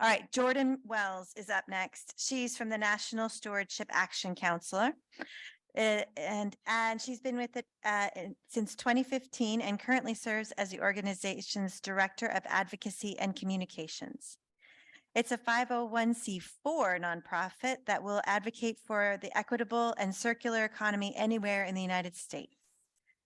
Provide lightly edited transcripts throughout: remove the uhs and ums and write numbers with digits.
All right, Jordan Wells is up next. She's from the National Stewardship Action Counselor. And she's been with it since 2015 and currently serves as the organization's Director of Advocacy and Communications. It's a 501c4 nonprofit that will advocate for the equitable and circular economy anywhere in the United States.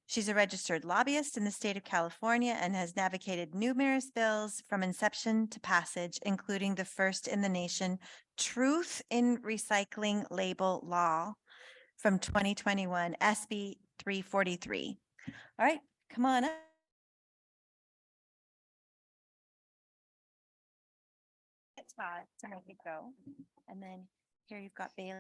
She's a registered lobbyist in the state of California and has navigated numerous bills from inception to passage, including the first in the nation Truth in Recycling Label Law from 2021, SB 343. All right, come on up. Todd to make it go. And then here you've got Bailey.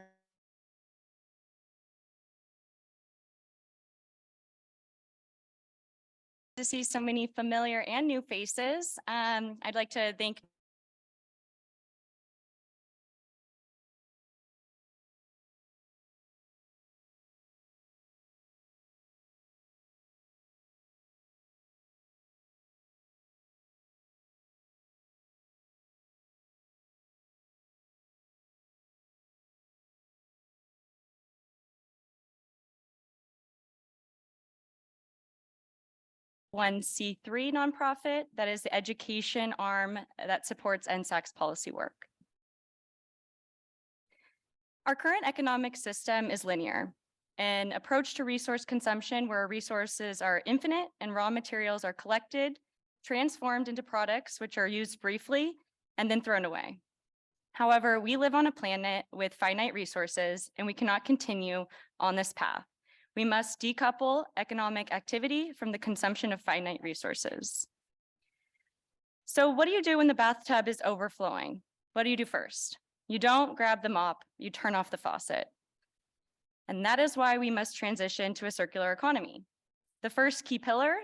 To see so many familiar and new faces. I'd like to thank one C3 nonprofit that is the education arm that supports NCRA's policy work. Our current economic system is linear, an approach to resource consumption where resources are infinite and raw materials are collected, transformed into products which are used briefly, and then thrown away. However, we live on a planet with finite resources, and we cannot continue on this path. We must decouple economic activity from the consumption of finite resources. So what do you do when the bathtub is overflowing? What do you do first? You don't grab the mop, you turn off the faucet. And that is why we must transition to a circular economy. The first key pillar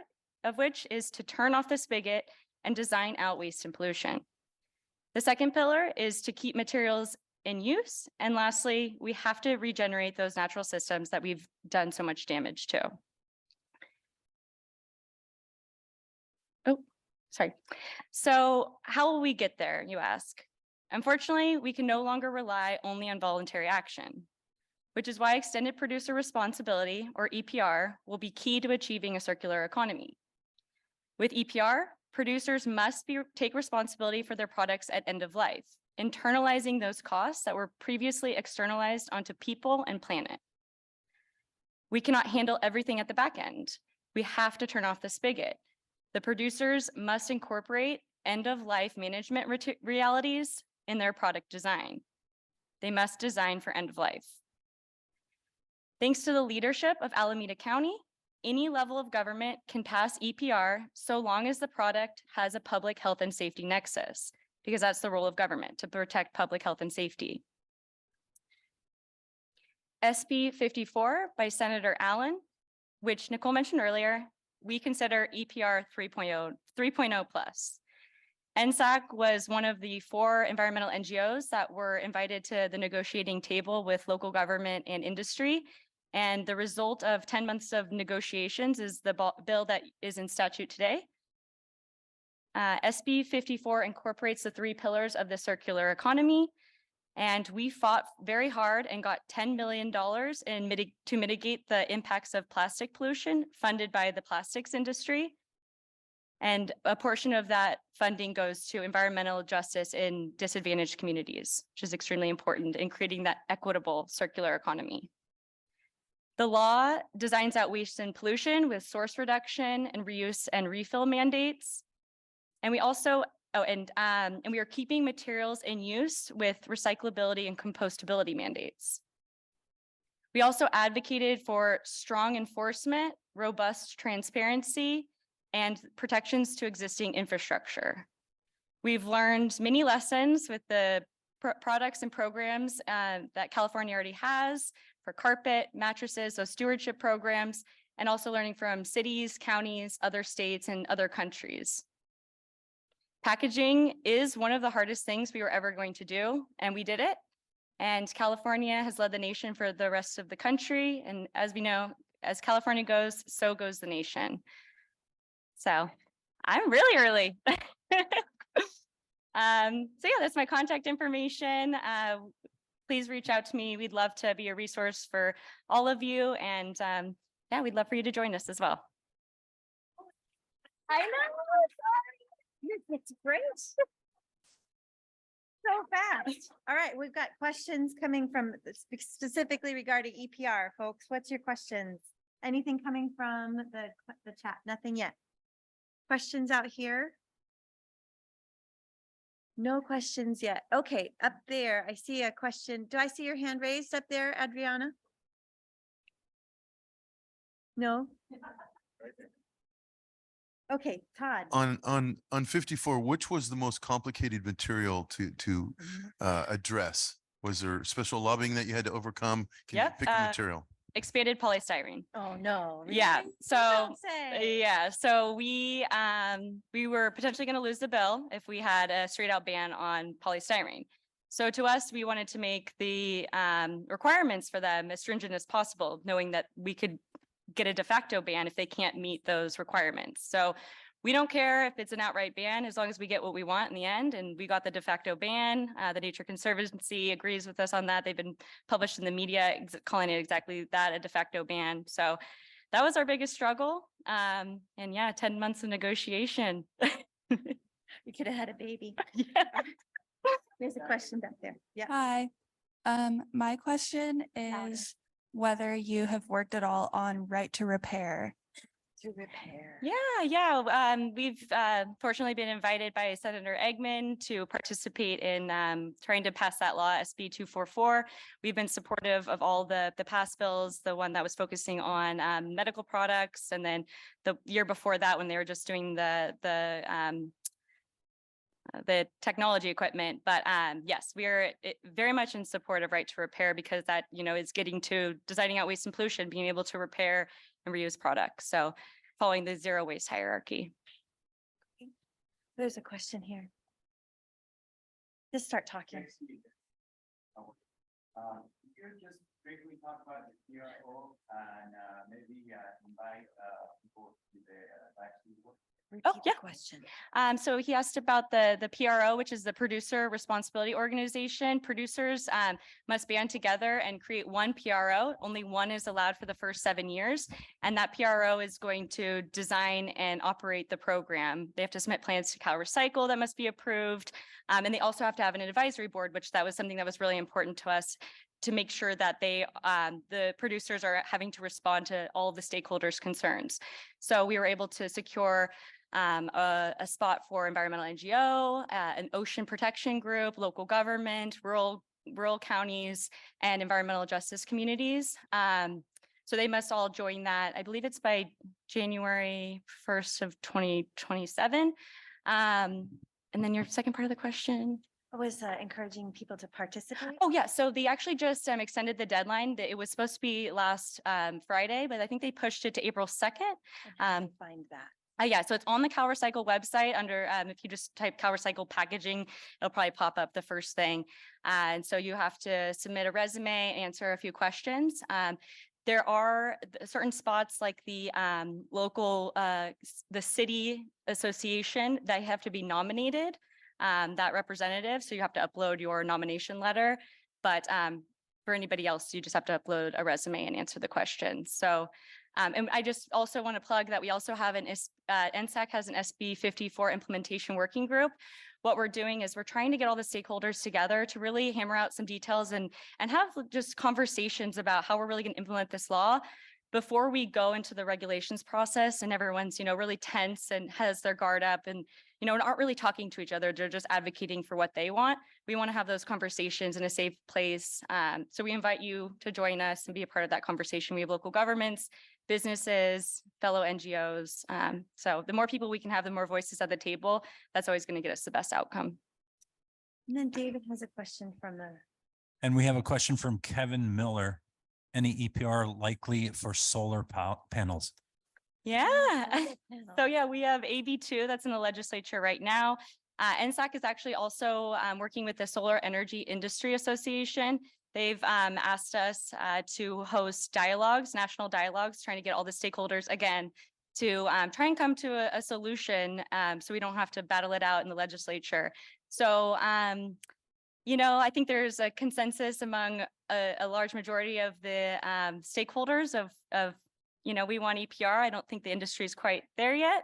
of which is to turn off the spigot and design out waste and pollution. The second pillar is to keep materials in use. And lastly, we have to regenerate those natural systems that we've done so much damage to. Oh, sorry. So how will we get there, you ask? Unfortunately, we can no longer rely only on voluntary action, which is why extended producer responsibility, or EPR, will be key to achieving a circular economy. With EPR, producers must take responsibility for their products at end of life, internalizing those costs that were previously externalized onto people and planet. We cannot handle everything at the back end. We have to turn off the spigot. The producers must incorporate end-of-life management realities in their product design. They must design for end of life. Thanks to the leadership of Alameda County, any level of government can pass EPR so long as the product has a public health and safety nexus, because that's the role of government, to protect public health and safety. SB 54 by Senator Allen, which Nicole mentioned earlier, we consider EPR 3.0 plus. NCRA was one of the 4 environmental NGOs that were invited to the negotiating table with local government and industry. And the result of 10 months of negotiations is the bill that is in statute today. SB 54 incorporates the 3 pillars of the circular economy. And we fought very hard and got $10 million to mitigate the impacts of plastic pollution funded by the plastics industry. And a portion of that funding goes to environmental justice in disadvantaged communities, which is extremely important in creating that equitable circular economy. The law designs out waste and pollution with source reduction and reuse and refill mandates. And we also, and we are keeping materials in use with recyclability and compostability mandates. We also advocated for strong enforcement, robust transparency, and protections to existing infrastructure. We've learned many lessons with the products and programs that California already has for carpet, mattresses, those stewardship programs, and also learning from cities, counties, other states, and other countries. Packaging is one of the hardest things we were ever going to do, and we did it. And California has led the nation for the rest of the country. And as we know, as California goes, so goes the nation. So I'm really early. So yeah, that's my contact information. Please reach out to me. We'd love to be a resource for all of you. And yeah, we'd love for you to join us as well. I know. Sorry. It's great. So fast. All right, we've got questions coming from specifically regarding EPR, folks. What's your questions? Anything coming from the chat? Nothing yet. Questions out here? No questions yet. Okay, up there, I see a question. Do I see your hand raised up there, Adriana? No? Okay, Todd. On 54, which was the most complicated material to address? Was there special lobbying that you had to overcome? Can you Yep, pick a material? expanded polystyrene. Oh, no. Yeah, really? so Don't say. yeah, so we were potentially going to lose the bill if we had a straight out ban on polystyrene. So to us, we wanted to make the requirements for them as stringent as possible, knowing that we could get a de facto ban if they can't meet those requirements. So we don't care if it's an outright ban as long as we get what we want in the end. And we got the de facto ban. The Nature Conservancy agrees with us on that. They've been published in the media calling it exactly that, a de facto ban. So that was our biggest struggle. And yeah, 10 months of negotiation. You could have had a baby. Yeah. There's a question back there. Yeah. Hi, my question is whether you have worked at all on right to repair. To repair. Yeah. We've fortunately been invited by Senator Eggman to participate in trying to pass that law, SB 244. We've been supportive of all the past bills, the one that was focusing on medical products, and then the year before that when they were just doing the technology equipment. But yes, we are very much in support of right to repair because that, is getting to designing out waste and pollution, being able to repair and reuse products. So following the zero waste hierarchy. There's a question here. Just start talking. You just briefly talk about the PRO and maybe invite people to the vaccine work. Repeat the yeah. question. So he asked about the PRO, which is the Producer Responsibility Organization. Producers must band together and create one PRO. Only one is allowed for the first 7 years. And that PRO is going to design and operate the program. They have to submit plans to Cal Recycle that must be approved. And they also have to have an advisory board, which that was something that was really important to us to make sure that the producers are having to respond to all of the stakeholders' concerns. So we were able to secure a spot for environmental NGO, an ocean protection group, local government, rural counties, and environmental justice communities. So they must all join that. I believe it's by January 1st of 2027. And then your second part of the question. Was encouraging people to participate? Oh, yeah. So they actually just extended the deadline. It was supposed to be last Friday, but I think they pushed it to April 2nd. And find that. Yeah, so it's on the Cal Recycle website under, if you just type Cal Recycle packaging, it'll probably pop up the first thing. And so you have to submit a resume, answer a few questions. There are certain spots like the local, the city association that have to be nominated, that representative. So you have to upload your nomination letter. But for anybody else, you just have to upload a resume and answer the questions. So and I just also want to plug that we also have NCRA has an SB 54 implementation working group. What we're doing is we're trying to get all the stakeholders together to really hammer out some details and have just conversations about how we're really going to implement this law before we go into the regulations process and everyone's, really tense and has their guard up and, aren't really talking to each other. They're just advocating for what they want. We want to have those conversations in a safe place. So we invite you to join us and be a part of that conversation. We have local governments, businesses, fellow NGOs. So the more people we can have, the more voices at the table, that's always going to get us the best outcome. And then David has a question from the. And we have a question from Kevin Miller. Any EPR likely for solar panels? Yeah. So yeah, we have AB2 that's in the legislature right now. NCRA is actually also working with the Solar Energy Industry Association. They've asked us to host dialogues, national dialogues, trying to get all the stakeholders again to try and come to a solution so we don't have to battle it out in the legislature. So, I think there's a consensus among a large majority of the stakeholders of, we want EPR. I don't think the industry is quite there yet.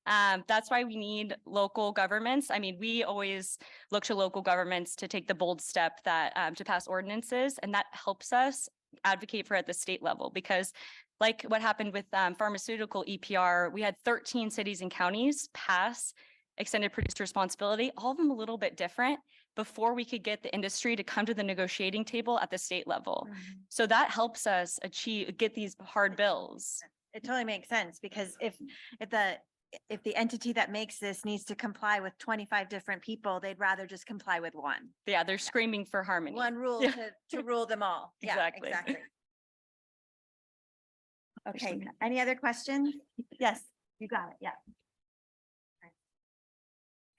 That's why we need local governments. I mean, we always look to local governments to take the bold step that to pass ordinances, and that helps us advocate for at the state level, because like what happened with pharmaceutical EPR, we had 13 cities and counties pass extended producer responsibility, all of them a little bit different, before we could get the industry to come to the negotiating table at the state level. So that helps us get these hard bills. It totally makes sense, because if the entity that makes this needs to comply with 25 different people, they'd rather just comply with one. Yeah, they're screaming for harmony. One rule Yeah. to rule them all. Yeah, Exactly. exactly. Okay, any other questions? Yes, you got it. Yeah.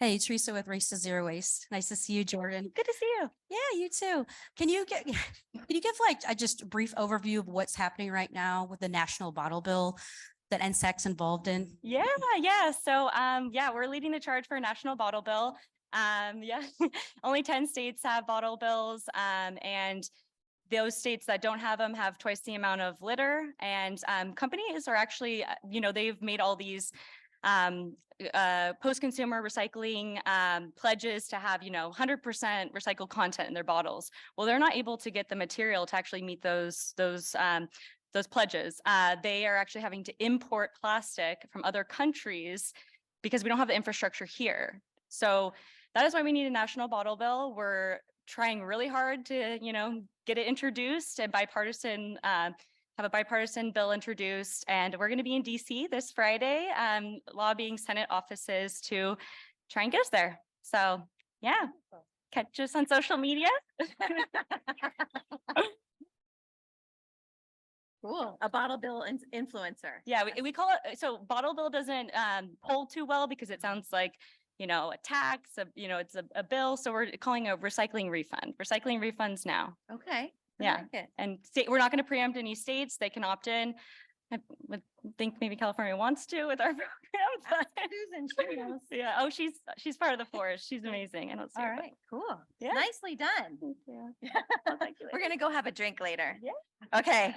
Hey, Teresa with Race to Zero Waste. Nice to see you, Jordan. Good to see you. Yeah, you too. Can you give like just a brief overview of what's happening right now with the national bottle bill that NCRA's involved in? Yeah. So, we're leading the charge for a national bottle bill. Only 10 states have bottle bills. And those states that don't have them have twice the amount of litter. And companies are actually, they've made all these post-consumer recycling pledges to have 100% recycled content in their bottles. Well, they're not able to get the material to actually meet those pledges. They are actually having to import plastic from other countries because we don't have the infrastructure here. So that is why we need a national bottle bill. We're trying really hard to get it introduced and bipartisan. Have a bipartisan bill introduced, and we're going to be in DC this Friday, lobbying Senate offices to try and get us there. So yeah, catch us on social media. Cool. A bottle bill influencer. Yeah, we call it, so bottle bill doesn't poll too well because it sounds like, a tax, it's a bill. So we're calling a recycling refund. Recycling refunds now. Okay. I Yeah. like it. And we're not going to preempt any states. They can opt in. I would think maybe California wants to with our program. Ask But Susan, she knows. yeah. Oh, she's part of the force. She's amazing. I don't see All her, but right, cool. Yeah. Nicely done. thank you. Well, thank you, We're ladies. gonna go have a drink later. Yeah. Okay,